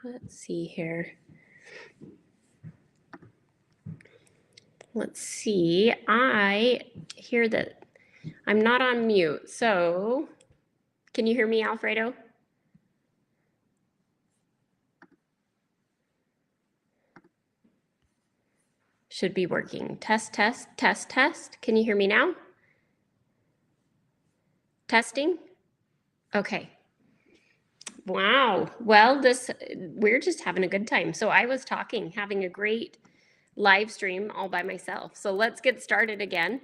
let's see here. Let's see, I hear that I'm not on mute, so can you hear me, Alfredo? Should be working. Test, test, test, test. Can you hear me now? Testing? Okay. Wow. Well, we're just having a good time. So I was having a great live stream all by myself. So let's get started again.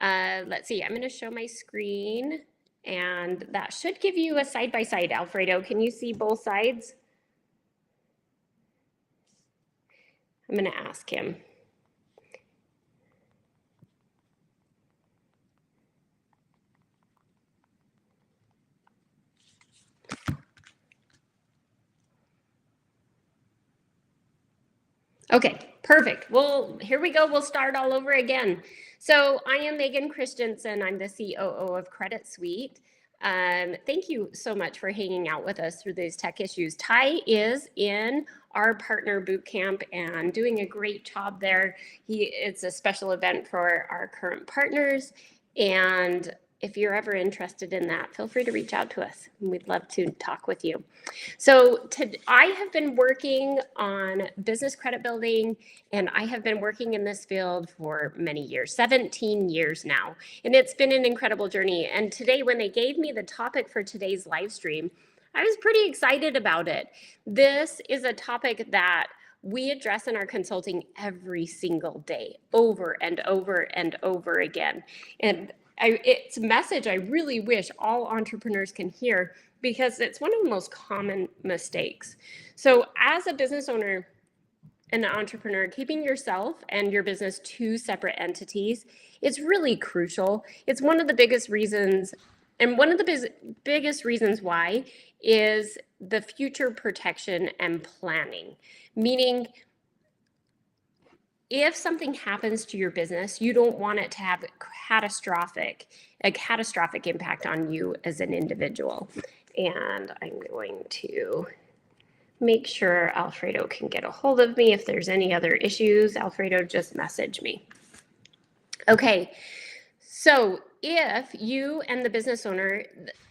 Let's see, I'm going to show my screen and that should give you a side-by-side. Alfredo, can you see both sides? I'm going to ask him. Okay, perfect. Well, here we go. We'll start all over again. So I am Megan Christensen. I'm the COO of Credit Suite. Thank you so much for hanging out with us through these tech issues. Ty is in our partner bootcamp and doing a great job there. It's a special event for our current partners. And if you're ever interested in that, feel free to reach out to us. We'd love to talk with you. So I have been working on business credit building, and I have been working in this field for many years, 17 years now. And it's been an incredible journey. And today, when they gave me the topic for today's live stream, I was pretty excited about it. This is a topic that we address in our consulting every single day, over and over and over again. And it's a message I really wish all entrepreneurs can hear because it's one of the most common mistakes. So as a business owner and an entrepreneur, keeping yourself and your business two separate entities, it's really crucial. It's one of the biggest reasons, and one of the biggest reasons why is the future protection and planning, meaning if something happens to your business, you don't want it to have a catastrophic impact on you as an individual. And I'm going to make sure Alfredo can get a hold of me. If there's any other issues, Alfredo, just message me. Okay, so if you and the business owner,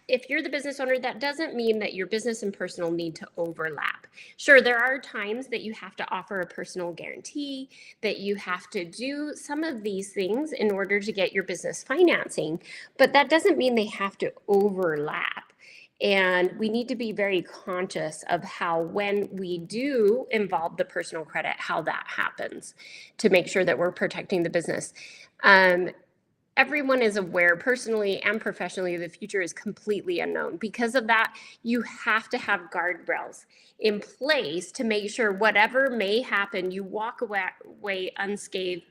if you're the business owner, that doesn't mean that your business and personal need to overlap. Sure, there are times that you have to offer a personal guarantee, that you have to do some of these things in order to get your business financing, but that doesn't mean they have to overlap. And we need to be very conscious of how, when we do involve the personal credit, how that happens to make sure that we're protecting the business. Everyone is aware, personally and professionally, the future is completely unknown. Because of that, you have to have guardrails in place to make sure whatever may happen, you walk away unscathed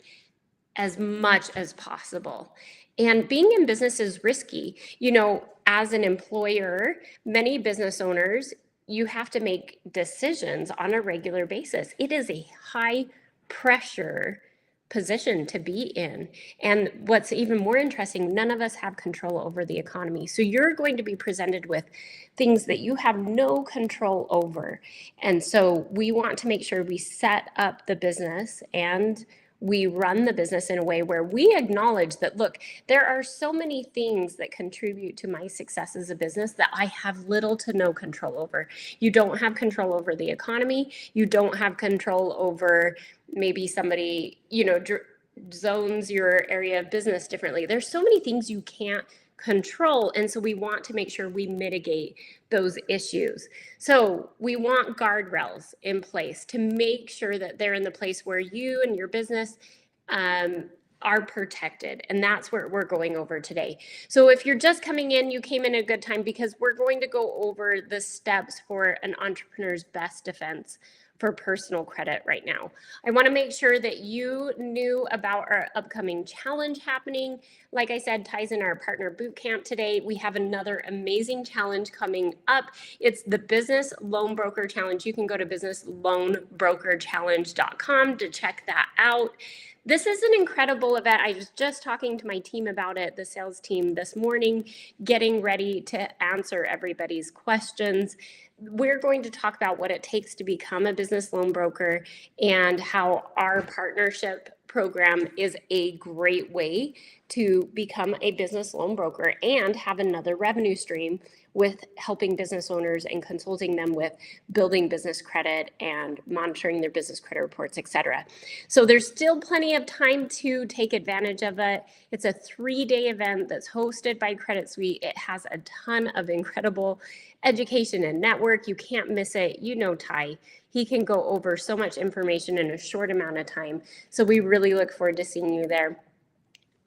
as much as possible. And being in business is risky. You know, as an employer, many business owners, you have to make decisions on a regular basis. It is a high pressure position to be in. And what's even more interesting, none of us have control over the economy. So you're going to be presented with things that you have no control over. And so we want to make sure we set up the business and we run the business in a way where we acknowledge that, look, there are so many things that contribute to my success as a business that I have little to no control over. You don't have control over the economy. You don't have control over maybe somebody, you know, zones your area of business differently. There's so many things you can't control. And so we want to make sure we mitigate those issues. So we want guardrails in place to make sure that they're in the place where you and your business are protected. And that's what we're going over today. So if you're just coming in, you came in at a good time because we're going to go over the steps for an entrepreneur's best defense for personal credit right now. I want to make sure that you knew about our upcoming challenge happening. Like I said, Ty's in our partner bootcamp today. We have another amazing challenge coming up. It's the Business Loan Broker Challenge. You can go to businessloanbrokerchallenge.com to check that out. This is an incredible event. I was just talking to my team about it, the sales team this morning, getting ready to answer everybody's questions. We're going to talk about what it takes to become a business loan broker and how our partnership program is a great way to become a business loan broker and have another revenue stream with helping business owners and consulting them with building business credit and monitoring their business credit reports, et cetera. So there's still plenty of time to take advantage of it. It's a 3-day event that's hosted by Credit Suite. It has a ton of incredible education and network. You can't miss it. You know Ty. He can go over so much information in a short amount of time. So we really look forward to seeing you there.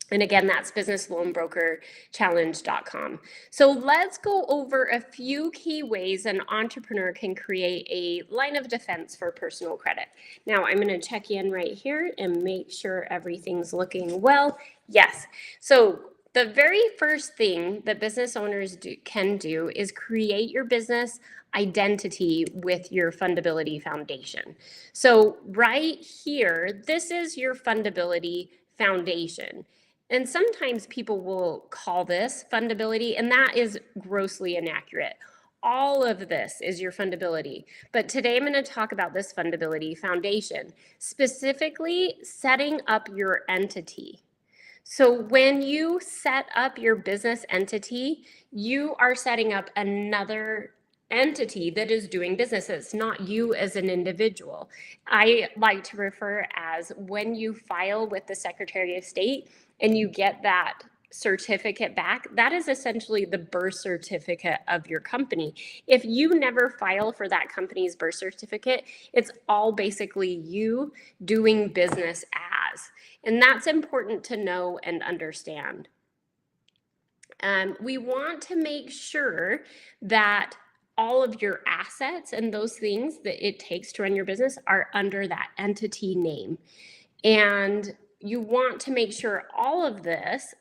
And again, that's businessloanbrokerchallenge.com. So let's go over a few key ways an entrepreneur can create a line of defense for personal credit. Now, I'm going to check in right here and make sure everything's looking well. Yes. So the very first thing that business owners can do is create your business identity with your fundability foundation. So right here, this is your fundability foundation. And sometimes people will call this fundability, and that is grossly inaccurate. All of this is your fundability. But today I'm going to talk about this fundability foundation, specifically setting up your entity. So when you set up your business entity, you are setting up another entity that is doing business. It's not you as an individual. I like to refer as when you file with the Secretary of State and you get that certificate back, that is essentially the birth certificate of your company. If you never file for that company's birth certificate, it's all basically you doing business as. And that's important to know and understand. We want to make sure that all of your assets and those things that it takes to run your business are under that entity name. And you want to make sure all of this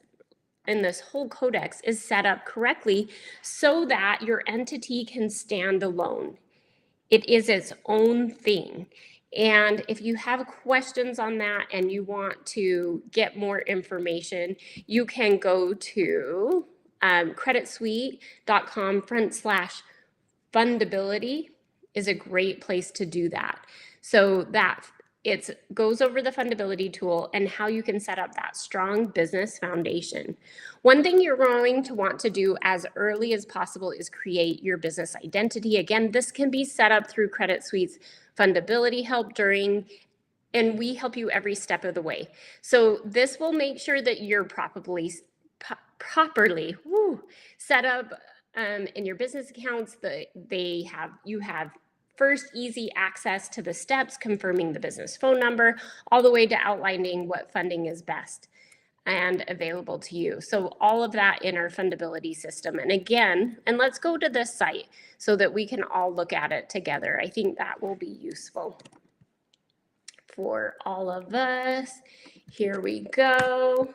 and this whole codex is set up correctly so that your entity can stand alone. It is its own thing. And if you have questions on that and you want to get more information, you can go to creditsuite.com/fundability is a great place to do that. So that it goes over the fundability tool and how you can set up that strong business foundation. One thing you're going to want to do as early as possible is create your business identity. Again, this can be set up through Credit Suite's fundability help and we help you every step of the way. So this will make sure that you're properly set up in your business accounts. You have first easy access to the steps, confirming the business phone number, all the way to outlining what funding is best and available to you. So all of that in our fundability system. And again, and let's go to this site so that we can all look at it together. I think that will be useful for all of us. Here we go.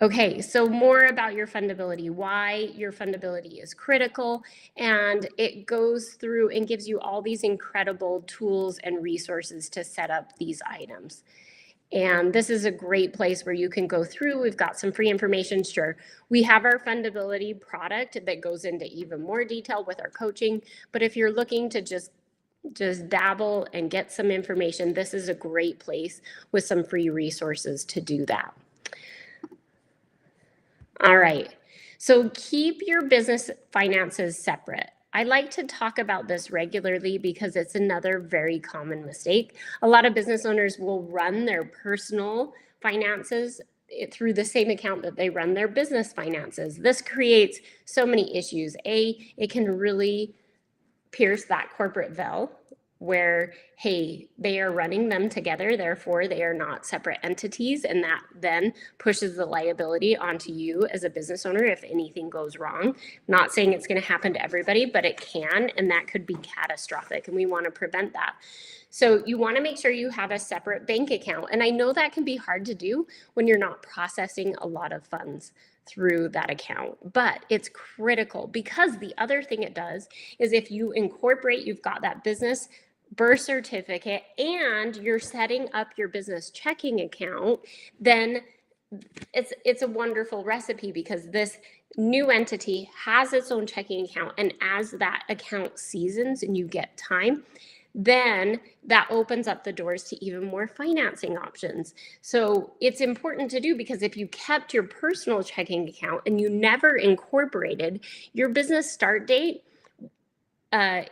Okay, so more about your fundability, why your fundability is critical, and it goes through and gives you all these incredible tools and resources to set up these items. And this is a great place where you can go through. We've got some free information. Sure, we have our fundability product that goes into even more detail with our coaching, but if you're looking to just dabble and get some information, this is a great place with some free resources to do that. All right, so keep your business finances separate. I like to talk about this regularly because it's another very common mistake. A lot of business owners will run their personal finances through the same account that they run their business finances. This creates so many issues. It can really pierce that corporate veil where, hey, they are running them together, therefore they are not separate entities, and that then pushes the liability onto you as a business owner if anything goes wrong. Not saying it's going to happen to everybody, but it can, and that could be catastrophic, and we want to prevent that. So you want to make sure you have a separate bank account, and I know that can be hard to do when you're not processing a lot of funds through that account, but it's critical because the other thing it does is if you incorporate, you've got that business birth certificate, and you're setting up your business checking account, then it's a wonderful recipe, because this new entity has its own checking account, and as that account seasons and you get time, then that opens up the doors to even more financing options. So it's important to do, because if you kept your personal checking account and you never incorporated, your business start date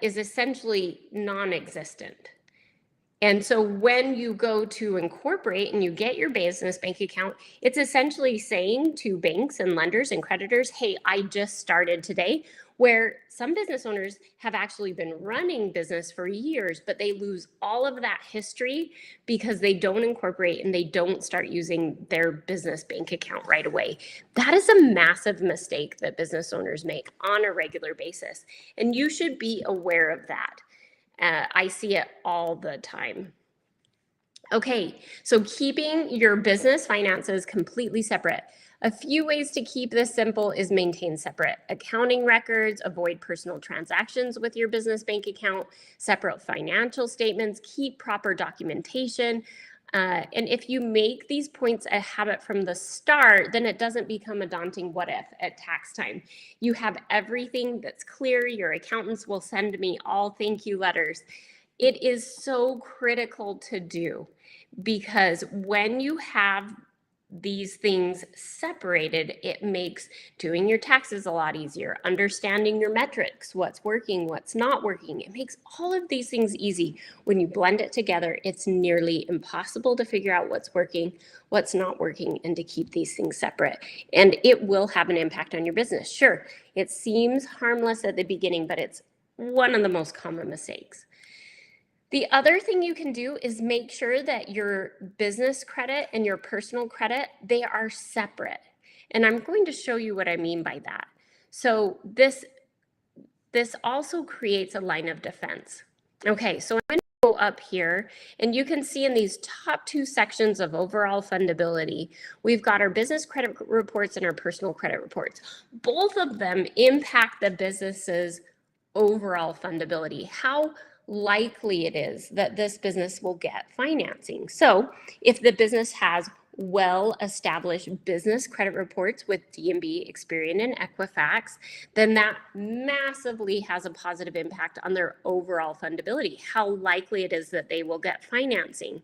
is essentially non-existent. And so when you go to incorporate and you get your business bank account, it's essentially saying to banks and lenders and creditors, hey, I just started today. Where some business owners have actually been running business for years, but they lose all of that history because they don't incorporate and they don't start using their business bank account right away. That is a massive mistake that business owners make on a regular basis. And you should be aware of that. I see it all the time. Okay, so keeping your business finances completely separate. A few ways to keep this simple is maintain separate accounting records, avoid personal transactions with your business bank account, separate financial statements, keep proper documentation. And if you make these points a habit from the start, then it doesn't become a daunting what if at tax time. You have everything that's clear. Your accountants will send me all thank you letters. It is so critical to do, because when you have these things separated, it makes doing your taxes a lot easier, understanding your metrics, what's working, what's not working. It makes all of these things easy. When you blend it together, it's nearly impossible to figure out what's working, what's not working, and to keep these things separate. And it will have an impact on your business. Sure, it seems harmless at the beginning, but it's one of the most common mistakes. The other thing you can do is make sure that your business credit and your personal credit, they are separate. And I'm going to show you what I mean by that. So this also creates a line of defense. Okay, so I'm going to go up here, and you can see in these top two sections of overall fundability, we've got our business credit reports and our personal credit reports. Both of them impact the business's overall fundability, how likely it is that this business will get financing. So if the business has well-established business credit reports with D&B, Experian, and Equifax, then that massively has a positive impact on their overall fundability, how likely it is that they will get financing.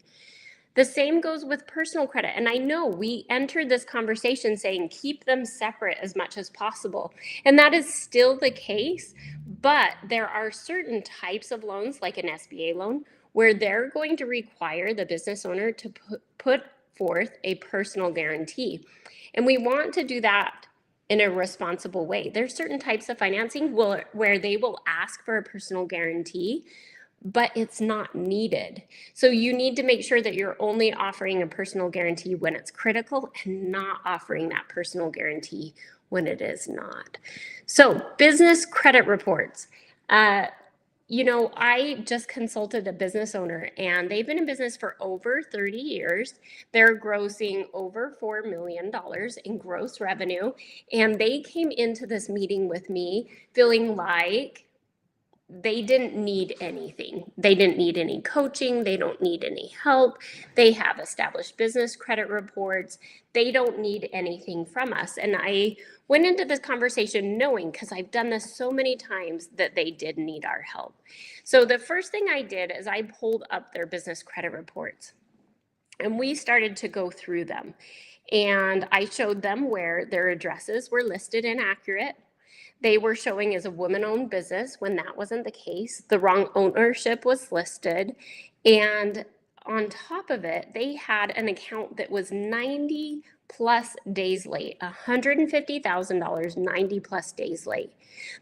The same goes with personal credit. And I know we entered this conversation saying keep them separate as much as possible. And that is still the case, but there are certain types of loans, like an SBA loan, where they're going to require the business owner to put forth a personal guarantee. And we want to do that in a responsible way. There's certain types of financing where they will ask for a personal guarantee, but it's not needed. So you need to make sure that you're only offering a personal guarantee when it's critical and not offering that personal guarantee when it is not. So business credit reports. I just consulted a business owner, and they've been in business for over 30 years. They're grossing over $4 million in gross revenue. And they came into this meeting with me feeling like they didn't need anything. They didn't need any coaching. They don't need any help. They have established business credit reports. They don't need anything from us. And I went into this conversation knowing, because I've done this so many times, that they did need our help. So the first thing I did is I pulled up their business credit reports, and we started to go through them. And I showed them where their addresses were listed inaccurate. They were showing as a woman-owned business when that wasn't the case. The wrong ownership was listed. And on top of it, they had an account that was 90 plus days late, $150,000, 90 plus days late.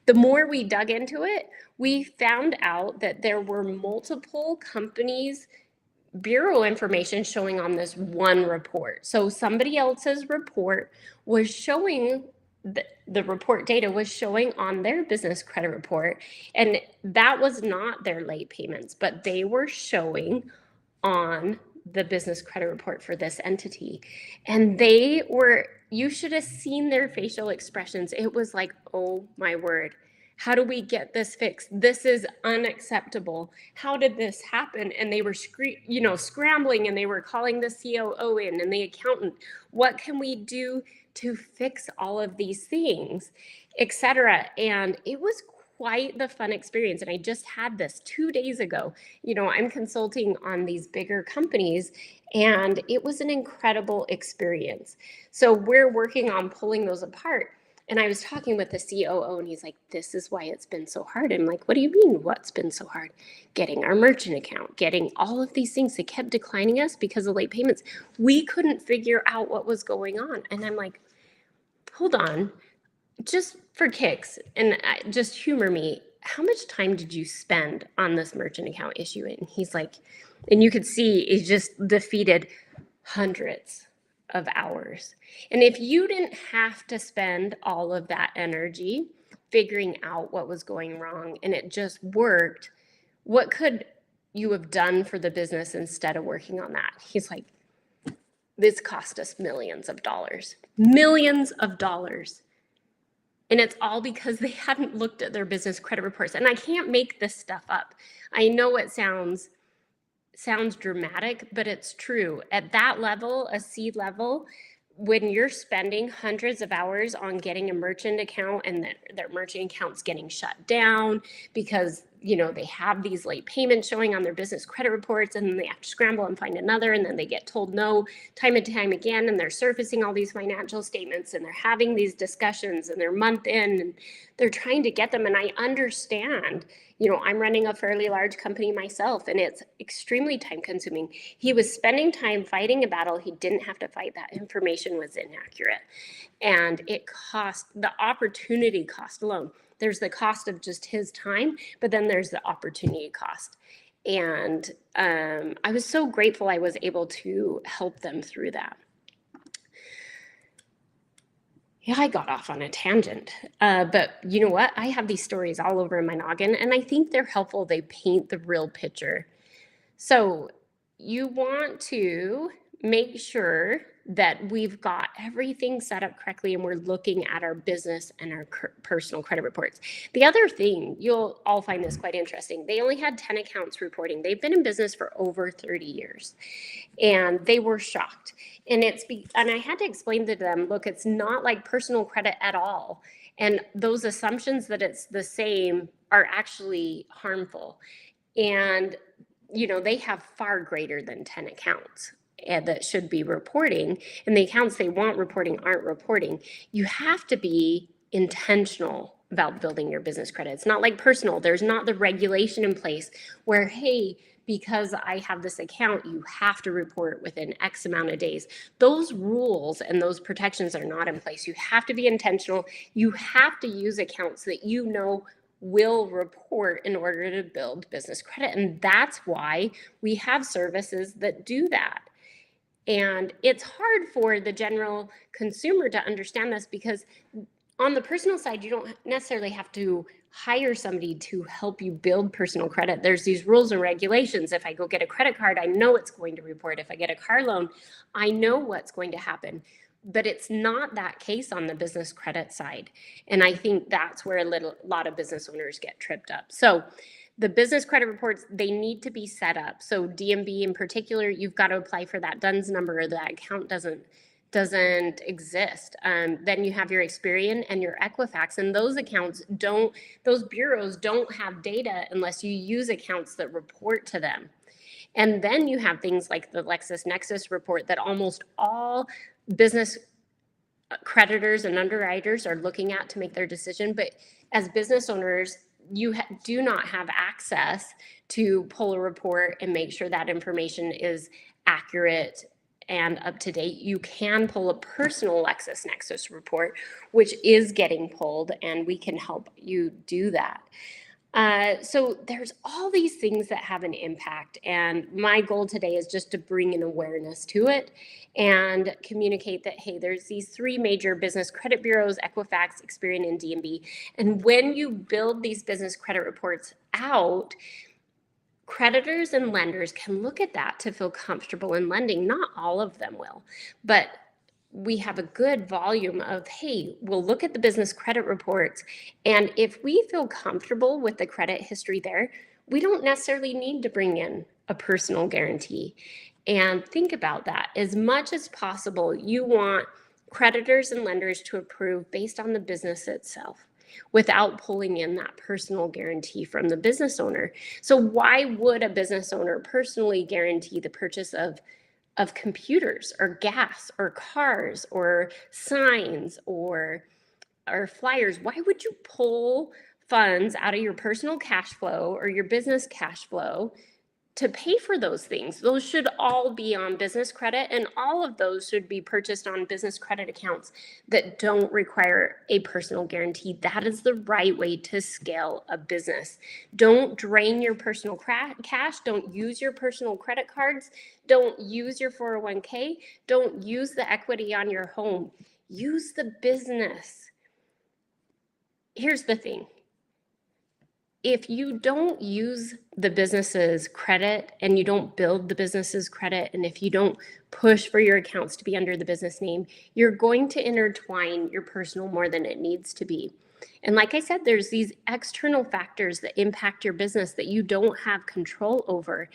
The more we dug into it, we found out that there were multiple companies' bureau information showing on this one report. So somebody else's report was showing, the report data was showing on their business credit report, and that was not their late payments, but they were showing on the business credit report for this entity. And you should have seen their facial expressions. It was like, oh my word, How do we get this fixed? This is unacceptable. How did this happen? And they were scrambling, and they were calling the COO in and the accountant. What can we do to fix all of these things, etc.? And it was quite the fun experience. And I just had this 2 days ago. I'm consulting on these bigger companies, and it was an incredible experience. So we're working on pulling those apart. And I was talking with the COO, and he's like, this is why it's been so hard. I'm like, what do you mean, what's been so hard? Getting our merchant account, getting all of these things. They kept declining us because of late payments. We couldn't figure out what was going on. And I'm like, hold on, just for kicks, and just humor me. How much time did you spend on this merchant account issue? And he's like, and you could see he just defeated hundreds of hours. And if you didn't have to spend all of that energy figuring out what was going wrong and it just worked, what could you have done for the business instead of working on that? He's like, this cost us millions of dollars. Millions of dollars. And it's all because they hadn't looked at their business credit reports. And I can't make this stuff up. I know it sounds dramatic, but it's true. At that level, a C level, when you're spending hundreds of hours on getting a merchant account and their merchant account's getting shut down because they have these late payments showing on their business credit reports, and then they have to scramble and find another, and then they get told no time and time again, and they're surfacing all these financial statements, and they're having these discussions, and they're month in, and they're trying to get them. And I understand, I'm running a fairly large company myself, and it's extremely time consuming. He was spending time fighting a battle he didn't have to fight. That information was inaccurate, and it cost, the opportunity cost alone. There's the cost of just his time, but then there's the opportunity cost. And I was so grateful I was able to help them through that. Yeah, I got off on a tangent, but you know what? I have these stories all over in my noggin, and I think they're helpful. They paint the real picture. So you want to make sure that we've got everything set up correctly and we're looking at our business and our personal credit reports. The other thing, you'll all find this quite interesting. They only had 10 accounts reporting. They've been in business for over 30 years, and they were shocked. And I had to explain to them, look, it's not like personal credit at all. And those assumptions that it's the same are actually harmful. And they have far greater than 10 accounts that should be reporting, and the accounts they want reporting aren't reporting. You have to be intentional about building your business credit. It's not like personal. There's not the regulation in place where, hey, because I have this account, you have to report within X amount of days. Those rules and those protections are not in place. You have to be intentional. You have to use accounts that will report in order to build business credit. And that's why we have services that do that. And it's hard for the general consumer to understand this, because on the personal side, you don't necessarily have to hire somebody to help you build personal credit. There's these rules and regulations. If I go get a credit card, I know it's going to report. If I get a car loan, I know what's going to happen. But it's not that case on the business credit side. And I think that's where a lot of business owners get tripped up. So the business credit reports, they need to be set up. So DMB in particular, you've got to apply for that DUNS number, or that account doesn't exist. Then you have your Experian and your Equifax, and those bureaus don't have data unless you use accounts that report to them. And then you have things like the LexisNexis report that almost all business creditors and underwriters are looking at to make their decision. But as business owners, you do not have access to pull a report and make sure that information is accurate and up to date. You can pull a personal LexisNexis report, which is getting pulled, and we can help you do that. So there's all these things that have an impact, and my goal today is just to bring an awareness to it and communicate that, hey, there's these three major business credit bureaus: Equifax, Experian, and DMB. And when you build these business credit reports out, creditors and lenders can look at that to feel comfortable in lending. Not all of them will, but we have a good volume of, hey, we'll look at the business credit reports. And if we feel comfortable with the credit history there, we don't necessarily need to bring in a personal guarantee. And think about that. As much as possible, you want creditors and lenders to approve based on the business itself without pulling in that personal guarantee from the business owner. So why would a business owner personally guarantee the purchase of computers or gas or cars or signs or flyers? Why would you pull funds out of your personal cash flow or your business cash flow to pay for those things? Those should all be on business credit, and all of those should be purchased on business credit accounts that don't require a personal guarantee. That is the right way to scale a business. Don't drain your personal cash. Don't use your personal credit cards. Don't use your 401k. Don't use the equity on your home. Use the business. Here's the thing. If you don't use the business's credit and you don't build the business's credit, and if you don't push for your accounts to be under the business name, you're going to intertwine your personal more than it needs to be. And like I said, there's these external factors that impact your business that you don't have control over.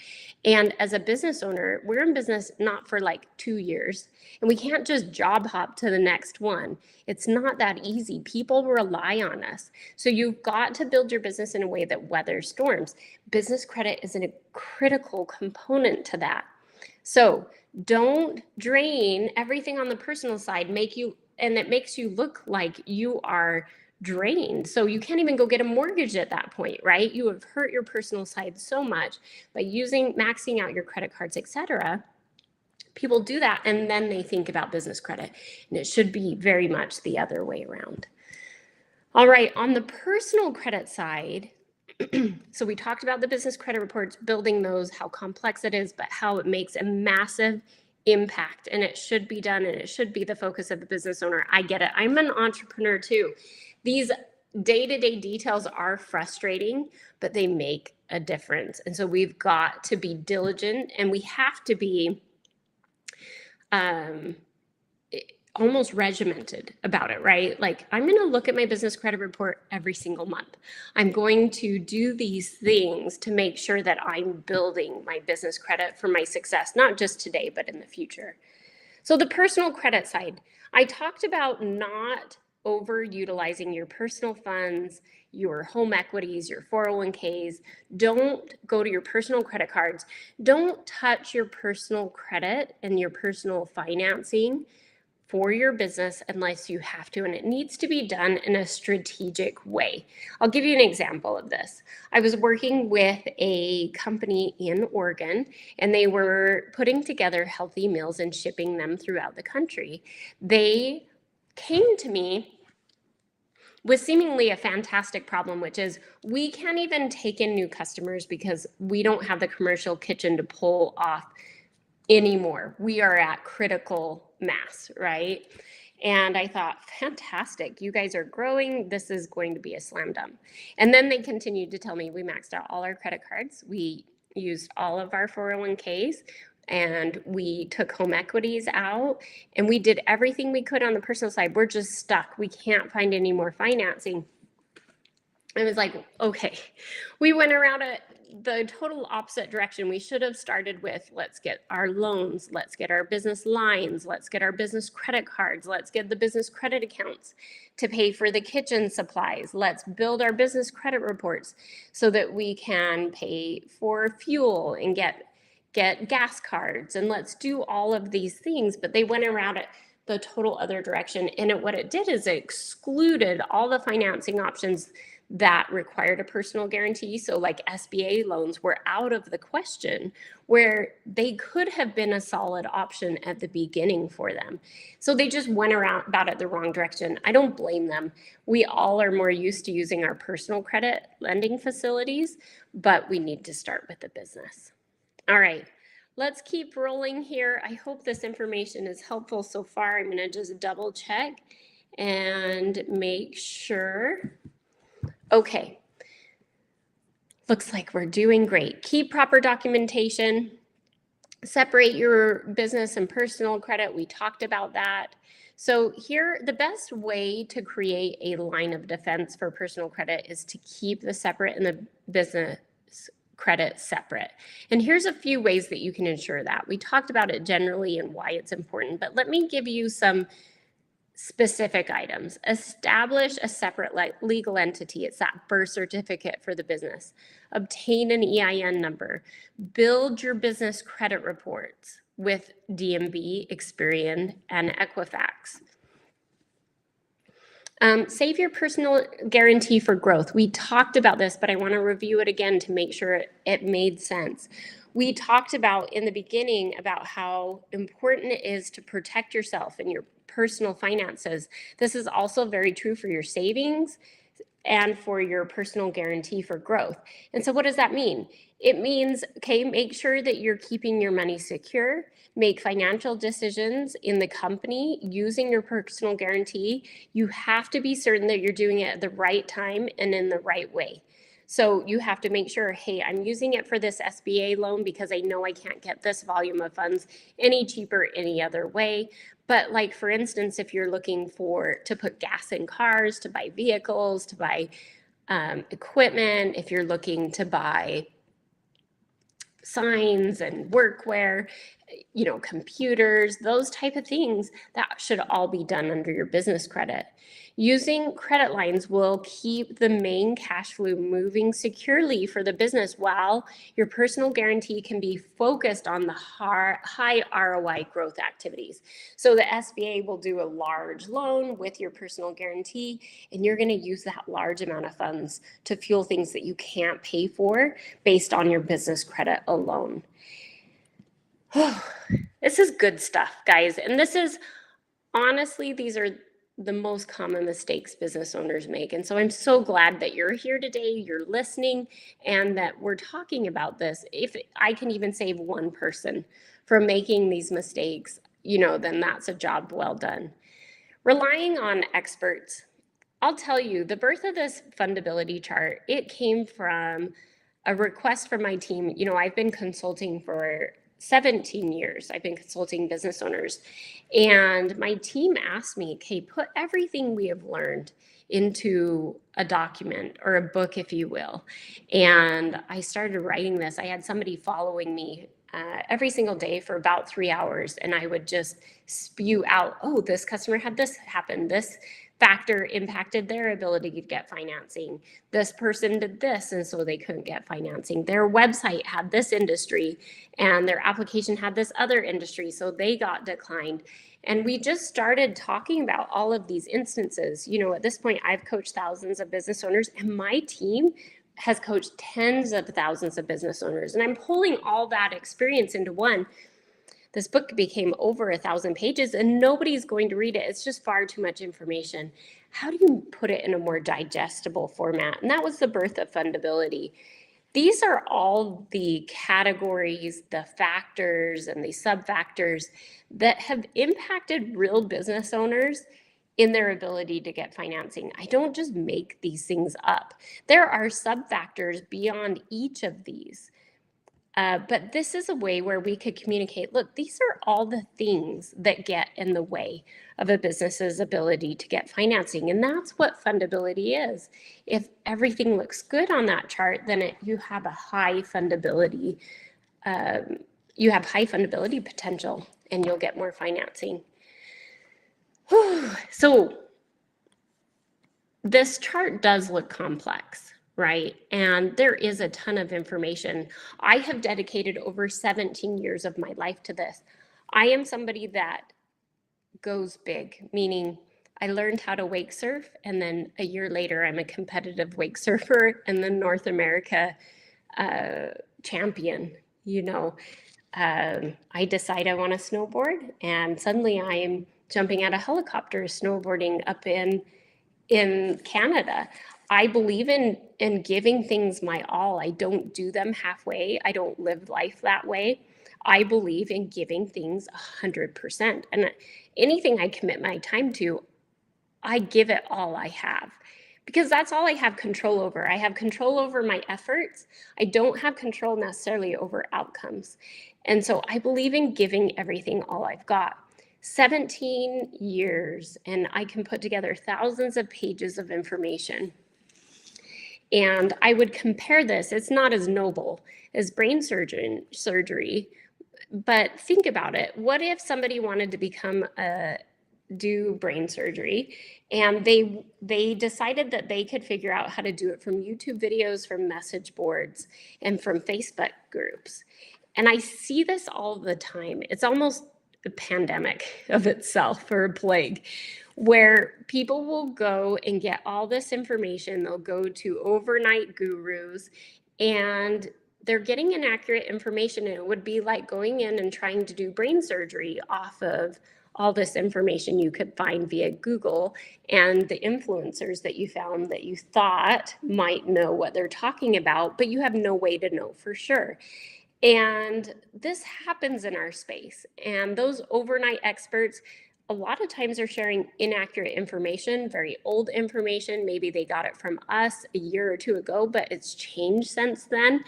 And as a business owner, we're in business not for like 2 years, and we can't just job hop to the next one. It's not that easy. People rely on us. So you've got to build your business in a way that weathers storms. Business credit is a critical component to that. So don't drain everything on the personal side, and it makes you look like you are drained. So you can't even go get a mortgage at that point, right? You have hurt your personal side so much by maxing out your credit cards, etc. People do that, and then they think about business credit, and it should be very much the other way around. All right, on the personal credit side, so we talked about the business credit reports, building those, how complex it is, but how it makes a massive impact, and it should be done, and it should be the focus of the business owner. I get it. I'm an entrepreneur too. These day-to-day details are frustrating, but they make a difference. And so we've got to be diligent, and we have to be almost regimented about it, right? Like, I'm going to look at my business credit report every single month. I'm going to do these things to make sure that I'm building my business credit for my success, not just today, but in the future. So the personal credit side, I talked about not overutilizing your personal funds, your home equities, your 401ks. Don't go to your personal credit cards. Don't touch your personal credit and your personal financing for your business unless you have to, and it needs to be done in a strategic way. I'll give you an example of this. I was working with a company in Oregon, and they were putting together healthy meals and shipping them throughout the country. They came to me with seemingly a fantastic problem, which is we can't even take in new customers because we don't have the commercial kitchen to pull off anymore. We are at critical mass, right? And I thought, fantastic, you guys are growing. This is going to be a slam dunk. And then they continued to tell me we maxed out all our credit cards. We used all of our 401ks, and we took home equities out, and we did everything we could on the personal side. We're just stuck. We can't find any more financing. I was like, okay, we went around the total opposite direction. We should have started with, let's get our loans, let's get our business lines, let's get our business credit cards, let's get the business credit accounts to pay for the kitchen supplies. Let's build our business credit reports so that we can pay for fuel and get gas cards, and let's do all of these things. But they went around it the total other direction. And what it did is it excluded all the financing options that required a personal guarantee. So like SBA loans were out of the question, where they could have been a solid option at the beginning for them. So they just went around about it the wrong direction. I don't blame them. We all are more used to using our personal credit lending facilities, but we need to start with the business. All right, let's keep rolling here. I hope this information is helpful so far. I'm going to just double check and make sure. Okay, looks like we're doing great. Keep proper documentation. Separate your business and personal credit. We talked about that. So here, the best way to create a line of defense for personal credit is to keep the separate and the business credit separate. And here's a few ways that you can ensure that. We talked about it generally and why it's important, but let me give you some specific items. Establish a separate legal entity. It's that birth certificate for the business. Obtain an EIN number. Build your business credit reports with DMB, Experian, and Equifax. Save your personal guarantee for growth. We talked about this, but I want to review it again to make sure it made sense. We talked about in the beginning about how important it is to protect yourself and your personal finances. This is also very true for your savings and for your personal guarantee for growth. And so what does that mean? It means, okay, make sure that you're keeping your money secure, make financial decisions in the company using your personal guarantee. You have to be certain that you're doing it at the right time and in the right way. So you have to make sure, hey, I'm using it for this SBA loan because I know I can't get this volume of funds any cheaper any other way. But like, for instance, if you're looking to put gas in cars, to buy vehicles, to buy equipment, if you're looking to buy signs and workwear, computers, those type of things, that should all be done under your business credit. Using credit lines will keep the main cash flow moving securely for the business while your personal guarantee can be focused on the high ROI growth activities. So the SBA will do a large loan with your personal guarantee, and you're going to use that large amount of funds to fuel things that you can't pay for based on your business credit alone. This is good stuff, guys. And this is, honestly, these are the most common mistakes business owners make. And so I'm so glad that you're here today, you're listening, and that we're talking about this. If I can even save one person from making these mistakes, then that's a job well done. Relying on experts. I'll tell you, the birth of this fundability chart, it came from a request from my team. I've been consulting for 17 years. I've been consulting business owners. And my team asked me, okay, put everything we have learned into a document or a book, if you will. And I started writing this. I had somebody following me every single day for about 3 hours. And I would just spew out, oh, this customer had this happen. This factor impacted their ability to get financing. This person did this, and so they couldn't get financing. Their website had this industry, and their application had this other industry, so they got declined. And we just started talking about all of these instances. At this point, I've coached thousands of business owners, and my team has coached tens of thousands of business owners. And I'm pulling all that experience into one. This book became over 1,000 pages and nobody's going to read it. It's just far too much information. How do you put it in a more digestible format? And that was the birth of fundability. These are all the categories, the factors, and the sub-factors that have impacted real business owners in their ability to get financing. I don't just make these things up. There are sub-factors beyond each of these. But this is a way where we could communicate, look, these are all the things that get in the way of a business's ability to get financing. And that's what fundability is. If everything looks good on that chart, then you have a high fundability. You have high fundability potential and you'll get more financing. So this chart does look complex, right? And there is a ton of information. I have dedicated over 17 years of my life to this. I am somebody that goes big, meaning I learned how to wake surf, and then a year later, I'm a competitive wake surfer and the North America champion. I decide I want to snowboard, and suddenly I am jumping out of helicopter, snowboarding up in Canada. I believe in giving things my all. I don't do them halfway. I don't live life that way. I believe in giving things 100%. And anything I commit my time to, I give it all I have. because that's all I have control over. I have control over my efforts. I don't have control necessarily over outcomes. And so I believe in giving everything all I've got. 17 years, and I can put together thousands of pages of information. And I would compare this, it's not as noble as brain surgery, but think about it. What if somebody wanted to do brain surgery, and they decided that they could figure out how to do it from YouTube videos, from message boards, and from Facebook groups? And I see this all the time. It's almost a pandemic of itself, or a plague, where people will go and get all this information. They'll go to overnight gurus, and they're getting inaccurate information. And it would be like going in and trying to do brain surgery off of all this information you could find via Google and the influencers that you found that you thought might know what they're talking about, but you have no way to know for sure. And this happens in our space. And those overnight experts, a lot of times are sharing inaccurate information, very old information. Maybe they got it from us a year or two ago, but it's changed since then.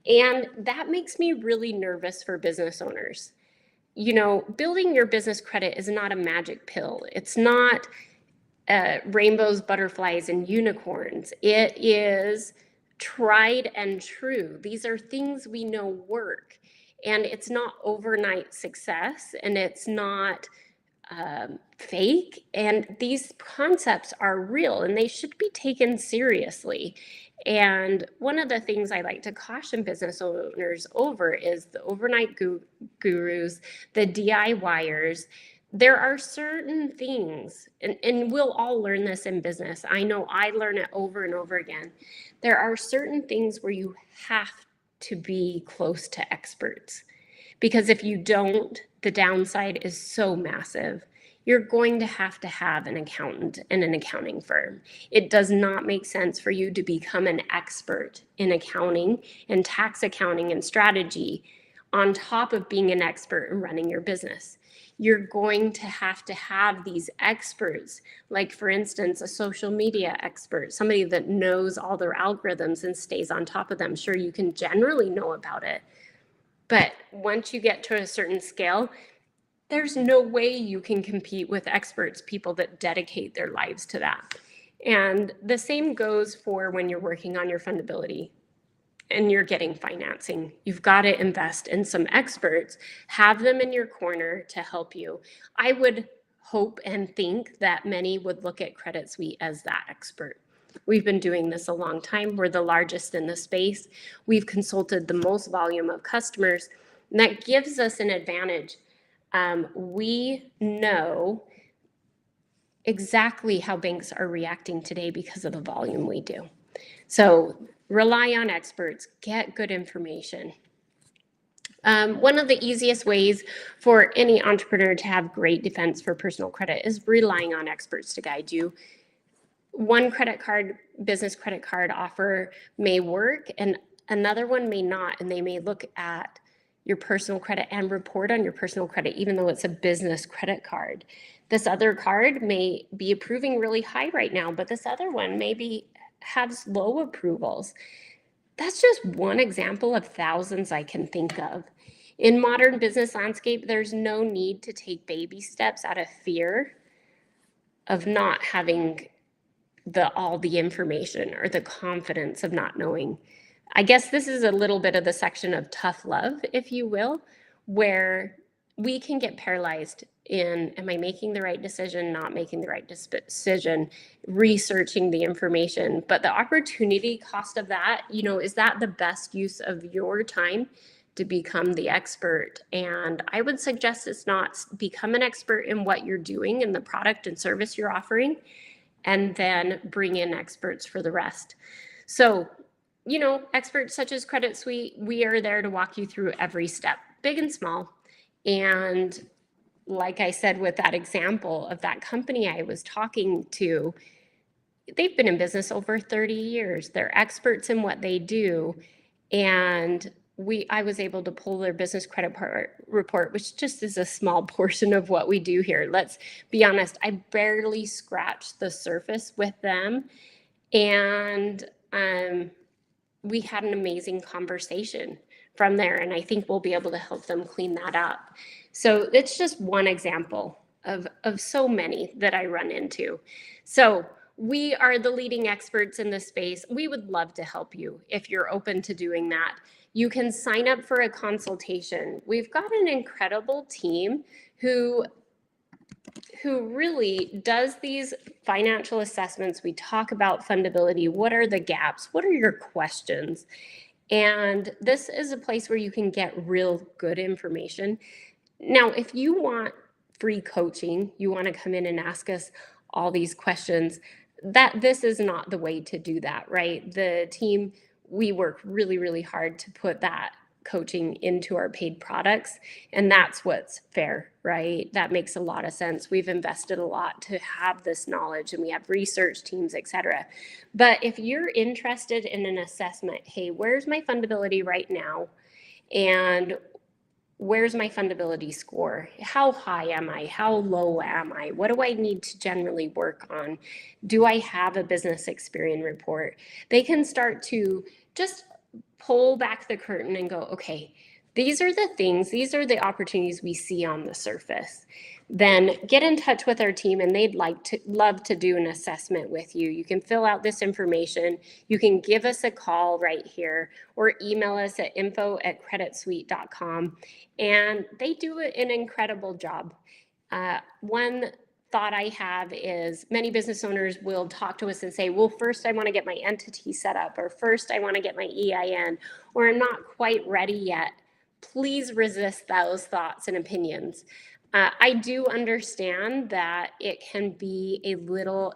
And that makes me really nervous for business owners. You know, building your business credit is not a magic pill. It's not rainbows, butterflies, and unicorns. It is tried and true. These are things we know work. And it's not overnight success, and it's not fake. And these concepts are real, and they should be taken seriously. And one of the things I like to caution business owners over is the overnight gurus, the DIYers. There are certain things, and we'll all learn this in business. I know I learn it over and over again. There are certain things where you have to be close to experts, because if you don't, the downside is so massive. You're going to have an accountant and an accounting firm. It does not make sense for you to become an expert in accounting and tax accounting and strategy on top of being an expert in running your business. You're going to have these experts, like, for instance, a social media expert, somebody that knows all their algorithms and stays on top of them. Sure, you can generally know about it, but once you get to a certain scale, there's no way you can compete with experts, people that dedicate their lives to that. And the same goes for when you're working on your fundability and you're getting financing. You've got to invest in some experts, have them in your corner to help you. I would hope and think that many would look at Credit Suite as that expert. We've been doing this a long time. We're the largest in the space. We've consulted the most volume of customers, and that gives us an advantage. We know exactly how banks are reacting today because of the volume we do. So rely on experts, get good information. One of the easiest ways for any entrepreneur to have great defense for personal credit is relying on experts to guide you. One credit card, business credit card offer may work, and another one may not, and they may look at your personal credit and report on your personal credit, even though it's a business credit card. This other card may be approving really high right now, but this other one maybe has low approvals. That's just one example of thousands I can think of. In modern business landscape, there's no need to take baby steps out of fear of not having all the information, or the confidence of not knowing. I guess this is a little bit of the section of tough love, if you will, where we can get paralyzed in, am I making the right decision, not making the right decision, researching the information. But the opportunity cost of that, is that the best use of your time to become the expert? And I would suggest it's not. Become an expert in what you're doing and the product and service you're offering, and then bring in experts for the rest. So, experts such as Credit Suite, we are there to walk you through every step, big and small. And like I said, with that example of that company I was talking to, they've been in business over 30 years. They're experts in what they do. And I was able to pull their business credit report, which just is a small portion of what we do here. Let's be honest, I barely scratched the surface with them. And we had an amazing conversation from there, and I think we'll be able to help them clean that up. So it's just one example of so many that I run into. So we are the leading experts in this space. We would love to help you if you're open to doing that. You can sign up for a consultation. We've got an incredible team who really does these financial assessments. We talk about fundability. What are the gaps? What are your questions? And this is a place where you can get real good information. Now, if you want free coaching, you want to come in and ask us all these questions, this is not the way to do that, right? The team, we work really, really hard to put that coaching into our paid products, and that's what's fair, right? That makes a lot of sense. We've invested a lot to have this knowledge, and we have research teams, etc. But if you're interested in an assessment, hey, where's my fundability right now, and where's my fundability score? How high am I? How low am I? What do I need to generally work on? Do I have a business experience report? They can start to just pull back the curtain and go, okay, these are the things, these are the opportunities we see on the surface. Then get in touch with our team, and they'd love to do an assessment with you. You can fill out this information. You can give us a call right here or email us at info@creditsuite.com. And they do an incredible job. One thought I have is many business owners will talk to us and say, well, first I want to get my entity set up, or first I want to get my EIN, or I'm not quite ready yet. Please resist those thoughts and opinions. I do understand that it can be a little,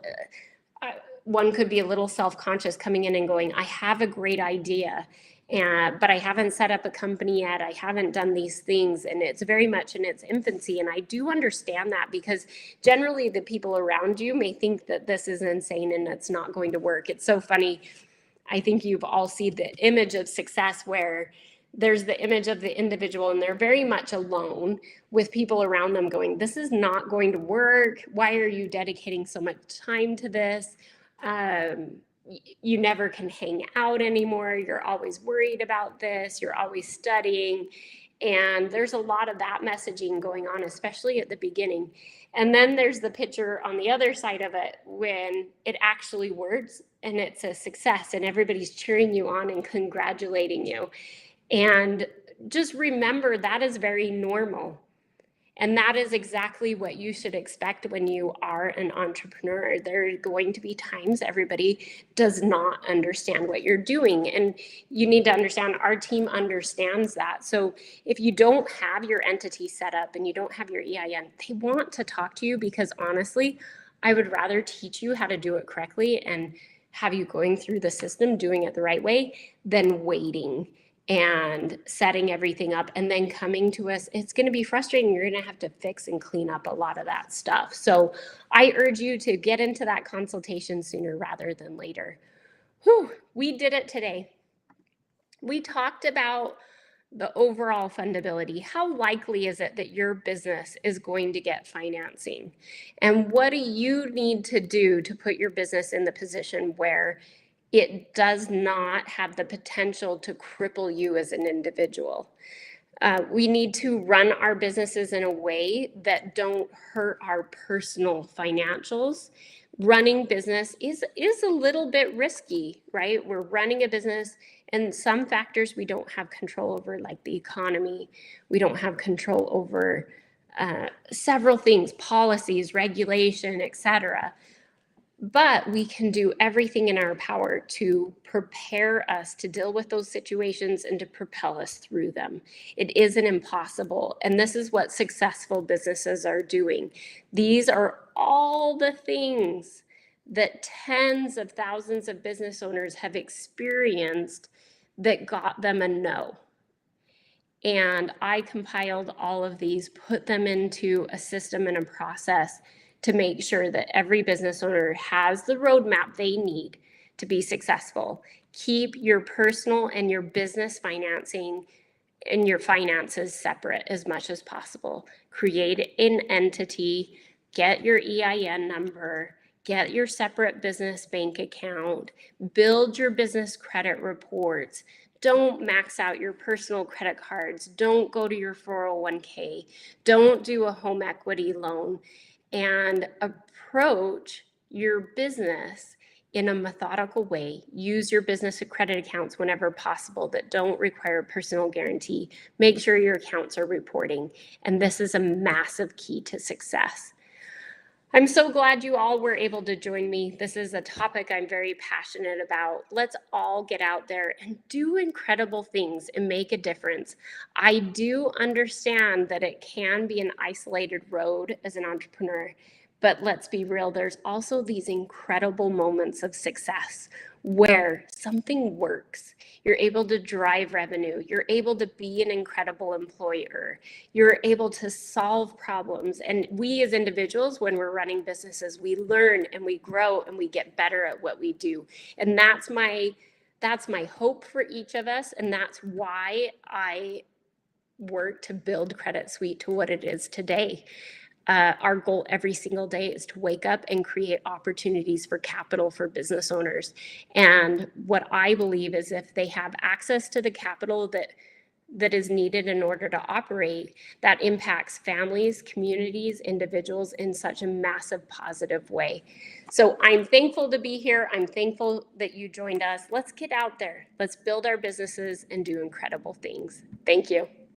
one could be a little self-conscious coming in and going, I have a great idea, but I haven't set up a company yet. I haven't done these things, and it's very much in its infancy. And I do understand that, because generally the people around you may think that this is insane and it's not going to work. It's so funny. I think you've all seen the image of success where there's the image of the individual, and they're very much alone with people around them going, this is not going to work. Why are you dedicating so much time to this? You never can hang out anymore. You're always worried about this. You're always studying. And there's a lot of that messaging going on, especially at the beginning. And then there's the picture on the other side of it when it actually works and it's a success and everybody's cheering you on and congratulating you. And just remember, that is very normal. And that is exactly what you should expect when you are an entrepreneur. There are going to be times everybody does not understand what you're doing. And you need to understand, our team understands that. So if you don't have your entity set up and you don't have your EIN, they want to talk to you, because honestly, I would rather teach you how to do it correctly and have you going through the system, doing it the right way, than waiting and setting everything up and then coming to us. It's going to be frustrating. You're going to have to fix and clean up a lot of that stuff. So I urge you to get into that consultation sooner rather than later. Whew, we did it today. We talked about the overall fundability. How likely is it that your business is going to get financing? And what do you need to do to put your business in the position where it does not have the potential to cripple you as an individual? We need to run our businesses in a way that don't hurt our personal financials. Running business is a little bit risky, right? We're running a business, and some factors we don't have control over, like the economy. We don't have control over several things, policies, regulation, etc. But we can do everything in our power to prepare us to deal with those situations and to propel us through them. It isn't impossible. And this is what successful businesses are doing. These are all the things that tens of thousands of business owners have experienced that got them a no. And I compiled all of these, put them into a system and a process to make sure that every business owner has the roadmap they need to be successful. Keep your personal and your business financing and your finances separate as much as possible. Create an entity, get your EIN number, get your separate business bank account, build your business credit reports. Don't max out your personal credit cards. Don't go to your 401k. Don't do a home equity loan, and approach your business in a methodical way. Use your business credit accounts whenever possible that don't require a personal guarantee. Make sure your accounts are reporting. And this is a massive key to success. I'm so glad you all were able to join me. This is a topic I'm very passionate about. Let's all get out there and do incredible things and make a difference. I do understand that it can be an isolated road as an entrepreneur, but let's be real, there's also these incredible moments of success where something works. You're able to drive revenue. You're able to be an incredible employer. You're able to solve problems. And we as individuals, when we're running businesses, we learn and we grow and we get better at what we do. And that's my hope for each of us. And that's why I work to build Credit Suite to what it is today. Our goal every single day is to wake up and create opportunities for capital for business owners. And what I believe is if they have access to the capital that is needed in order to operate, that impacts families, communities, individuals in such a massive positive way. So I'm thankful to be here. I'm thankful that you joined us. Let's get out there. Let's build our businesses and do incredible things. Thank you.